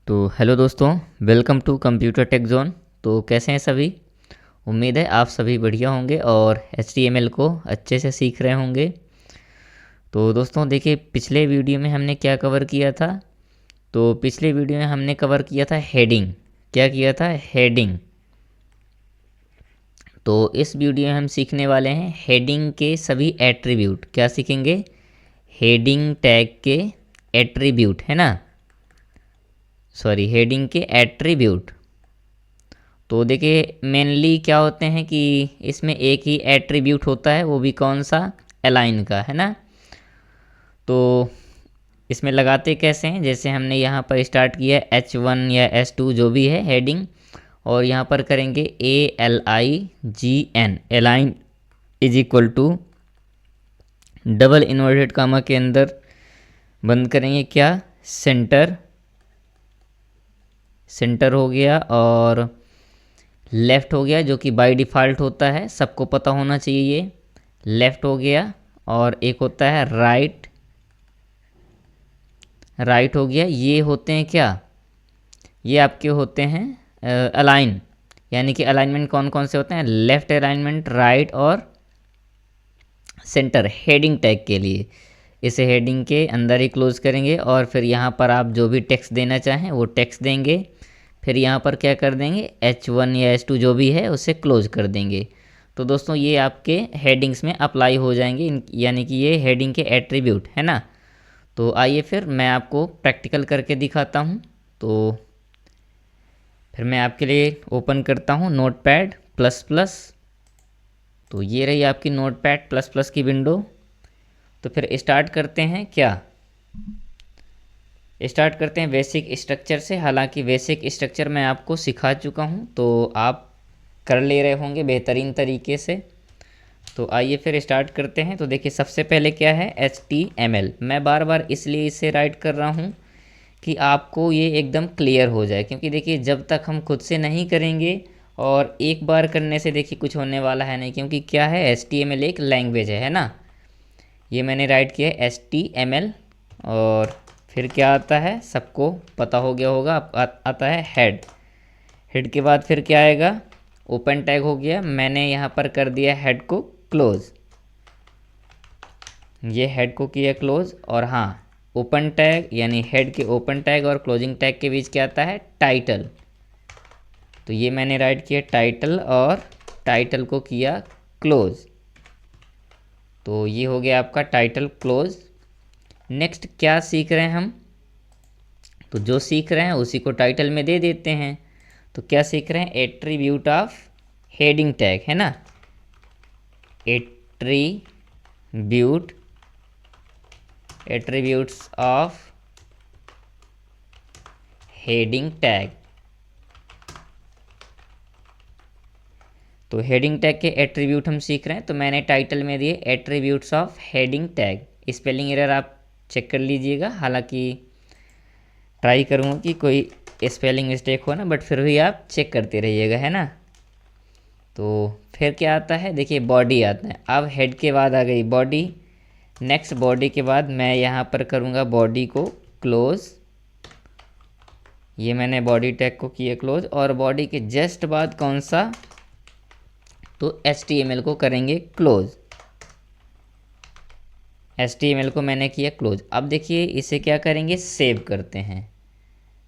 तो हेलो दोस्तों, welcome to computer tech zone. तो कैसे हैं सभी। उम्मीद है आप सभी बढ़िया होंगे और HTML को अच्छे से सीख रहे होंगे। तो दोस्तों देखिए, पिछले वीडियो में हमने क्या कवर किया था। तो पिछले वीडियो में हमने कवर किया था हेडिंग। क्या किया था? हेडिंग। तो इस वीडियो में हम सीखने वाले हैं हेडिंग के सभी एट्रीब्यूट। क्या सीखेंगे? हेडिंग टैग के एट्रीब्यूट, है ना। सॉरी, हेडिंग के एट्रीब्यूट। तो देखिए, मेनली क्या होते हैं कि इसमें एक ही एट्रीब्यूट होता है, वो भी कौन सा? अलाइन का, है ना। तो इसमें लगाते कैसे हैं? जैसे हमने यहाँ पर स्टार्ट किया H1 या H2 जो भी है हेडिंग, और यहाँ पर करेंगे ALIGN, align is equal to double inverted comma के अंदर बंद करेंगे क्या? सेंटर। सेंटर हो गया, और लेफ़्ट हो गया जो कि बाय डिफ़ॉल्ट होता है, सबको पता होना चाहिए ये। लेफ़्ट हो गया, और एक होता है राइट। राइट हो गया। ये होते हैं क्या? ये आपके होते हैं अलाइन। यानी कि अलाइनमेंट कौन कौन से होते हैं? लेफ़्ट अलाइनमेंट, राइट और सेंटर, हेडिंग टैग के लिए। इसे हेडिंग के अंदर ही क्लोज करेंगे, और फिर यहाँ पर आप जो भी टेक्स्ट देना चाहें वो टेक्स्ट देंगे। फिर यहाँ पर क्या कर देंगे? H1 या H2 जो भी है उसे क्लोज कर देंगे। तो दोस्तों ये आपके हेडिंग्स में अप्लाई हो जाएंगे, यानी कि ये हेडिंग के एट्रीब्यूट है ना। तो आइए फिर मैं आपको प्रैक्टिकल करके दिखाता हूँ। तो फिर मैं आपके लिए ओपन करता हूँ नोटपैड प्लस प्लस। तो ये रही आपकी नोटपैड प्लस प्लस की विंडो। तो फिर स्टार्ट करते हैं क्या? स्टार्ट करते हैं बेसिक स्ट्रक्चर से। हालांकि बेसिक स्ट्रक्चर मैं आपको सिखा चुका हूं, तो आप कर ले रहे होंगे बेहतरीन तरीके से। तो आइए फिर स्टार्ट करते हैं। तो देखिए, सबसे पहले क्या है? HTML। मैं बार बार इसलिए इसे राइट कर रहा हूं कि आपको ये एकदम क्लियर हो जाए, क्योंकि देखिए जब तक हम खुद से नहीं करेंगे, और एक बार करने से देखिए कुछ होने वाला है नहीं, क्योंकि क्या है? HTML एक लैंग्वेज है ना। ये मैंने राइट किया है HTML। और फिर क्या आता है? सबको पता हो गया होगा। आता है हेड। हेड के बाद फिर क्या आएगा? ओपन टैग हो गया। मैंने यहाँ पर कर दिया हेड को क्लोज। ये हेड को किया क्लोज। और हाँ, ओपन टैग यानी हेड के ओपन टैग और क्लोजिंग टैग के बीच क्या आता है? टाइटल। तो ये मैंने राइट किया टाइटल, और टाइटल को किया क्लोज। तो ये हो गया आपका टाइटल क्लोज। नेक्स्ट क्या सीख रहे हैं हम? तो जो सीख रहे हैं उसी को टाइटल में दे देते हैं। तो क्या सीख रहे हैं? एट्रीब्यूट ऑफ हेडिंग टैग, है ना। Attribute, attributes of heading tag. तो हेडिंग टैग के एट्रीब्यूट हम सीख रहे हैं। तो मैंने टाइटल में दिए attributes of heading tag. Spelling error आप चेक कर लीजिएगा। हालांकि ट्राई करूँगा कि कोई स्पेलिंग मिस्टेक हो ना, बट फिर भी आप चेक करते रहिएगा, है ना। तो फिर क्या आता है? देखिए, बॉडी आता है। अब हेड के बाद आ गई बॉडी। नेक्स्ट बॉडी के बाद मैं यहाँ पर करूँगा बॉडी को क्लोज। ये मैंने बॉडी टैग को किया क्लोज। और बॉडी के जस्ट बाद कौन सा? तो HTML को करेंगे क्लोज। HTML को मैंने किया क्लोज। अब देखिए, इसे क्या करेंगे? सेव करते हैं।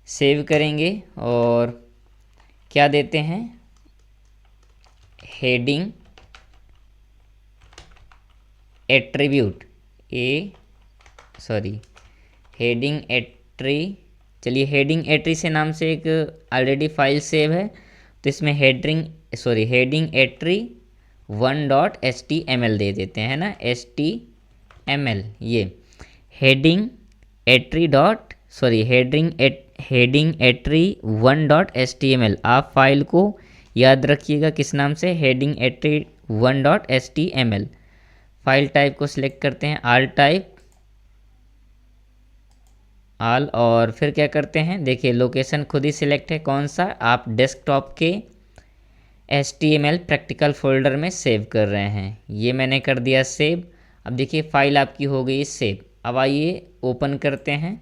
सेव करेंगे, और क्या देते हैं? हेडिंग एट्रीब्यूट हेडिंग एट्री। चलिए, हेडिंग एट्री से नाम से एक ऑलरेडी फाइल सेव है। तो इसमें हेडिंग एट्री 1.html दे देते हैं, है ना। HTML। ये हेडिंग एट्री हेडिंग एट्री 1.html। आप फाइल को याद रखिएगा किस नाम से? हेडिंग एट्री 1.html। फाइल टाइप को सिलेक्ट करते हैं ऑल टाइप, ऑल। और फिर क्या करते हैं? देखिए, लोकेशन खुद ही सिलेक्ट है कौन सा। आप डेस्कटॉप के HTML प्रैक्टिकल फोल्डर में सेव कर रहे हैं। ये मैंने कर दिया सेव। अब देखिए, फाइल आपकी हो गई सेव। अब आइए ओपन करते हैं।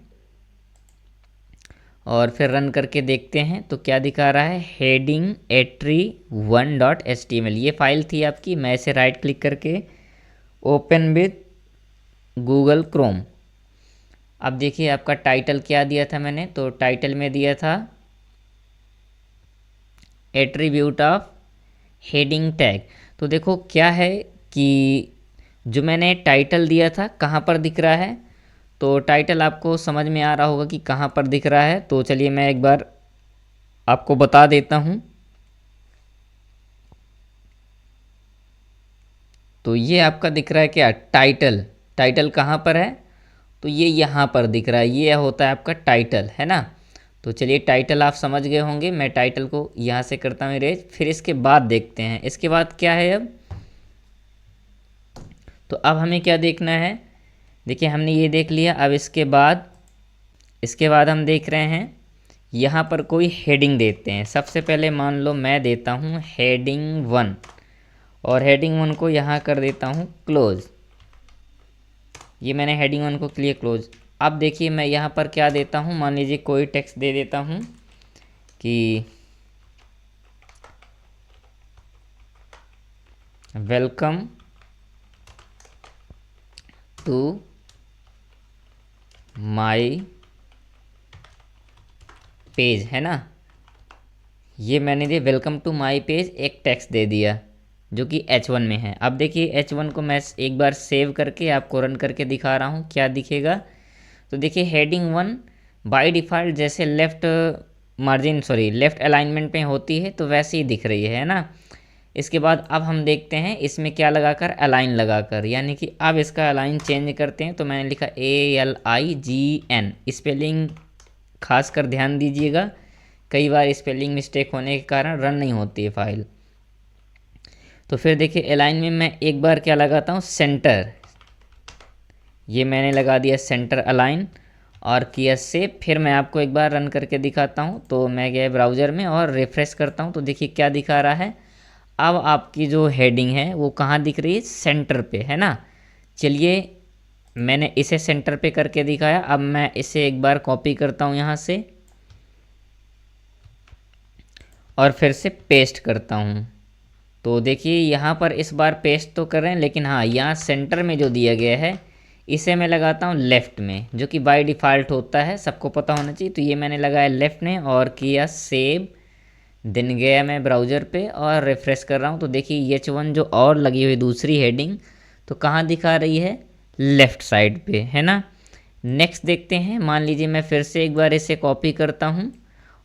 और फिर रन करके देखते हैं तो क्या दिखा रहा है, हेडिंग atri1.html। ये फाइल थी आपकी। मैं इसे राइट क्लिक करके ओपन विद गूगल क्रोम। अब देखिए आपका टाइटल क्या दिया था मैंने, तो टाइटल में दिया था एट्रीब्यूट ऑफ हेडिंग टैग। तो देखो क्या है कि जो मैंने टाइटल दिया था कहाँ पर दिख रहा है, तो टाइटल आपको समझ में आ रहा होगा कि कहाँ पर दिख रहा है। तो चलिए मैं एक बार आपको बता देता हूँ। तो ये आपका दिख रहा है क्या, टाइटल। टाइटल कहाँ पर है, तो ये यहाँ पर दिख रहा है, ये होता है आपका टाइटल, है ना। तो चलिए टाइटल आप समझ गए होंगे। मैं टाइटल को यहाँ से करता हूँ इरेज। फिर इसके बाद देखते हैं इसके बाद क्या है अब। तो अब हमें क्या देखना है, देखिए हमने ये देख लिया। अब इसके बाद हम देख रहे हैं यहाँ पर कोई हेडिंग देते हैं। सबसे पहले मान लो मैं देता हूँ हेडिंग 1, और हेडिंग 1 को यहाँ कर देता हूँ क्लोज। ये मैंने हेडिंग 1 को क्लियर क्लोज। अब देखिए मैं यहाँ पर क्या देता हूँ, मान लीजिए कोई टेक्स्ट दे देता हूँ कि वेलकम टू माई पेज, है ना। ये मैंने दिया वेलकम टू माई पेज, एक टेक्स्ट दे दिया जो कि H1 में है। अब देखिए H1 को मैं एक बार सेव करके आपको रन करके दिखा रहा हूँ, क्या दिखेगा। तो देखिए हेडिंग 1 बाय डिफ़ॉल्ट जैसे लेफ़्ट अलाइनमेंट में होती है तो वैसे ही दिख रही है ना। इसके बाद अब हम देखते हैं इसमें क्या लगाकर, अलाइन लगाकर, यानी कि अब इसका अलाइन चेंज करते हैं। तो मैंने लिखा ALIGN। स्पेलिंग खास कर ध्यान दीजिएगा, कई बार स्पेलिंग मिस्टेक होने के कारण रन नहीं होती है फाइल। तो फिर देखिए अलाइन में मैं एक बार क्या लगाता हूँ, सेंटर। ये मैंने लगा दिया सेंटर अलाइन और किया सेव। फिर मैं आपको एक बार रन करके दिखाता हूँ। तो मैं गया ब्राउज़र में और रिफ्रेश करता हूँ, तो देखिए क्या दिखा रहा है। अब आपकी जो हेडिंग है वो कहाँ दिख रही है, सेंटर पे, है ना। चलिए मैंने इसे सेंटर पे करके दिखाया। अब मैं इसे एक बार कॉपी करता हूँ यहाँ से और फिर से पेस्ट करता हूँ। तो देखिए यहाँ पर इस बार पेस्ट तो कर रहे हैं, लेकिन हाँ यहाँ सेंटर में जो दिया गया है इसे मैं लगाता हूँ लेफ़्ट में, जो कि बाय डिफ़ॉल्ट होता है, सबको पता होना चाहिए। तो ये मैंने लगाया लेफ़्ट में और किया सेव। दिन गया मैं ब्राउज़र पे और रिफ़्रेश कर रहा हूँ। तो देखिए H1 जो और लगी हुई दूसरी हेडिंग तो कहाँ दिखा रही है, लेफ़्ट साइड पे, है ना। नेक्स्ट देखते हैं। मान लीजिए मैं फिर से एक बार इसे कॉपी करता हूँ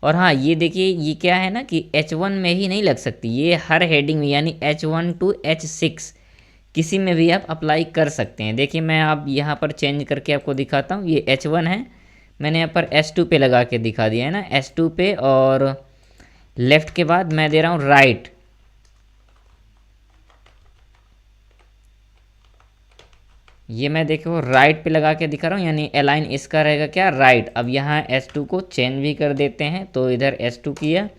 और हाँ ये देखिए ये क्या है ना कि H1 में ही नहीं लग सकती, ये हर हेडिंग में, यानी H1 to H6 किसी में भी आप अप्लाई कर सकते हैं। देखिए मैं अब यहाँ पर चेंज करके आपको दिखाता हूँ। ये H1 है, मैंने यहाँ पर S2 पे लगा के दिखा दिया है ना, S2 पे, और लेफ़्ट के बाद मैं दे रहा हूँ राइट। ये मैं देखो राइट पे लगा के दिखा रहा हूँ, यानी अलाइन इसका रहेगा क्या, राइट। अब यहाँ S2 को चेंज भी कर देते हैं, तो इधर S2 किया।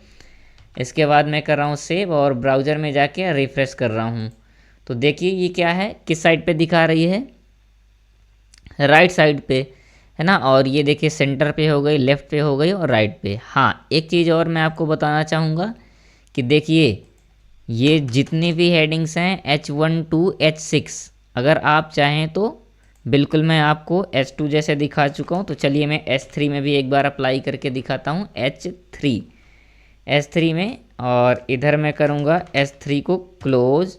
इसके बाद मैं कर रहा हूँ सेव और ब्राउज़र में जाके रिफ़्रेश कर रहा हूँ। तो देखिए ये क्या है, किस साइड पे दिखा रही है, राइट साइड पे, है ना। और ये देखिए सेंटर पे हो गई, लेफ़्ट पे हो गई और राइट पे। हाँ एक चीज़ और मैं आपको बताना चाहूँगा कि देखिए ये जितनी भी हेडिंग्स हैं H1 to H6, अगर आप चाहें तो बिल्कुल मैं आपको S2 जैसे दिखा चुका हूँ। तो चलिए मैं S3 में भी एक बार अप्लाई करके दिखाता हूँ, S3 में, और इधर मैं करूँगा S3 को क्लोज।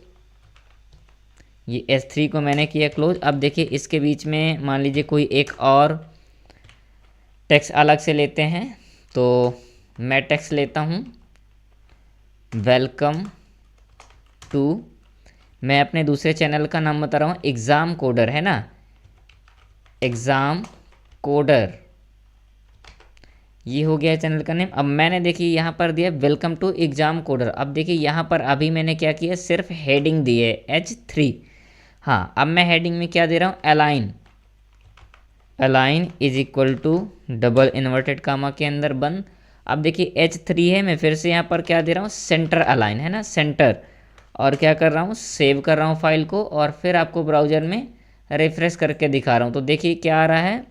ये S3 को मैंने किया क्लोज। अब देखिए इसके बीच में मान लीजिए कोई एक और टेक्स्ट अलग से लेते हैं। तो मैं टेक्स्ट लेता हूँ वेलकम टू, मैं अपने दूसरे चैनल का नाम बता रहा हूँ, एग्ज़ाम कोडर, है ना, एग्ज़ाम कोडर, ये हो गया चैनल का नेम। अब मैंने देखिए यहाँ पर दिया वेलकम टू एग्ज़ाम कोडर। अब देखिए यहाँ पर अभी मैंने क्या किया, सिर्फ हेडिंग दी है H3। हाँ अब मैं हेडिंग में क्या दे रहा हूँ, align is equal to double inverted comma के अंदर बंद। अब देखिए H3 है, मैं फिर से यहाँ पर क्या दे रहा हूँ, सेंटर अलाइन, है ना, सेंटर, और क्या कर रहा हूँ, सेव कर रहा हूँ फाइल को और फिर आपको ब्राउज़र में रिफ्रेश करके दिखा रहा हूँ। तो देखिए क्या आ रहा है,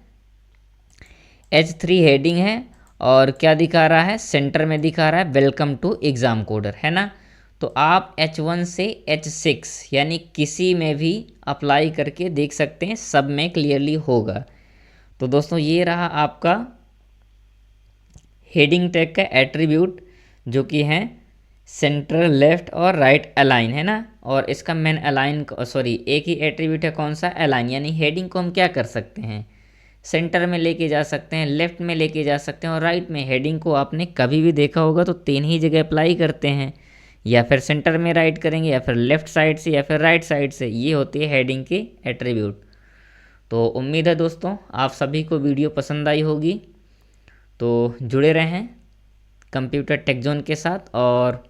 H3 हेडिंग है और क्या दिखा रहा है, सेंटर में दिखा रहा है वेलकम टू एग्ज़ाम कोडर, है ना। तो आप H1 से H6 यानी किसी में भी अप्लाई करके देख सकते हैं, सब में क्लियरली होगा। तो दोस्तों ये रहा आपका हेडिंग टैग का एट्रीब्यूट, जो कि है सेंटर, लेफ्ट और राइट अलाइन, है ना। और इसका मेन अलाइन, सॉरी एक ही एट्रीब्यूट है, कौन सा, अलाइन। यानी हेडिंग को हम क्या कर सकते हैं, सेंटर में लेके जा सकते हैं, लेफ्ट में लेके जा सकते हैं और राइट में। हेडिंग को आपने कभी भी देखा होगा तो 3 ही जगह अप्लाई करते हैं, या फिर सेंटर में राइट करेंगे, या फिर लेफ्ट साइड से, या फिर राइट साइड से। ये होती है हेडिंग की एट्रीब्यूट। तो उम्मीद है दोस्तों आप सभी को वीडियो पसंद आई होगी। तो जुड़े रहें कंप्यूटर टेक जोन के साथ और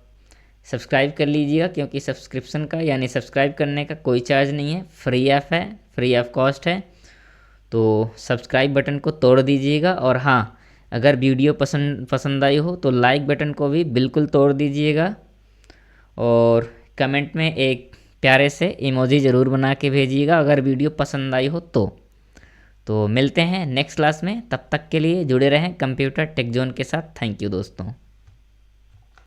सब्सक्राइब कर लीजिएगा, क्योंकि सब्सक्रिप्शन का यानी सब्सक्राइब करने का कोई चार्ज नहीं है, फ्री ऐप है, फ्री ऑफ कॉस्ट है। तो सब्सक्राइब बटन को तोड़ दीजिएगा। और हाँ, अगर वीडियो पसंद आई हो तो लाइक बटन को भी बिल्कुल तोड़ दीजिएगा। और कमेंट में एक प्यारे से इमोजी ज़रूर बना के भेजिएगा अगर वीडियो पसंद आई हो तो मिलते हैं नेक्स्ट क्लास में। तब तक के लिए जुड़े रहें कंप्यूटर टेक जोन के साथ। थैंक यू दोस्तों।